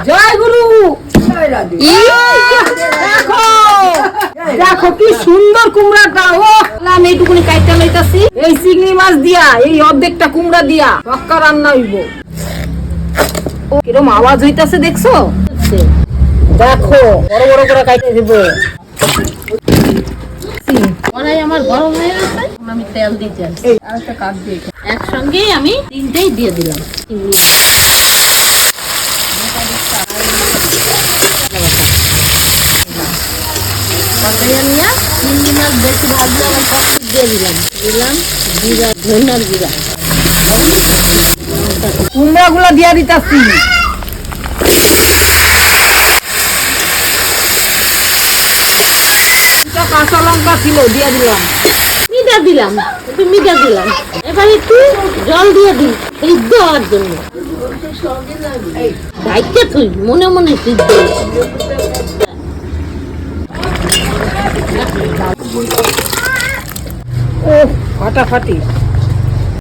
জয় গুরু। দেখো দেখো কি সুন্দর কুমড়াটা। ও আমি এইটুকুনি কাইটা লইতাছি এই চিংড়ি মাছ দিয়া, এই অর্ধেকটা কুমড়া দিয়া পাক্কা রান্না হইব। ও কিরম আওয়াজ হইতাছে দেখছো? দেখো বড় বড় করে কাইটা দিব। কড়াই আমার গরম হয়ে গেছে, আমি তেল দিতে আসছি। আর একটা কাপ দিয়ে একসঙ্গে আমি তিনটেই দিয়ে দিলাম। চিংড়ি মাছ বেশি ভাজলে আমি সব দিয়ে দিলাম জিরা, ধনিয়ার জিরা, কুমড়া গুলা দিয়া দিতাছি। কাঁচা লঙ্কা ছিল দিয়ে দিলাম। মিঠা দিলাম, একটু মিঠা দিলাম। এবার একটু জল দিয়ে দিই সিদ্ধ হওয়ার জন্য। দায়িত্বে তুই মনে মনে সিদ্ধ। ও ফাটাফাটি।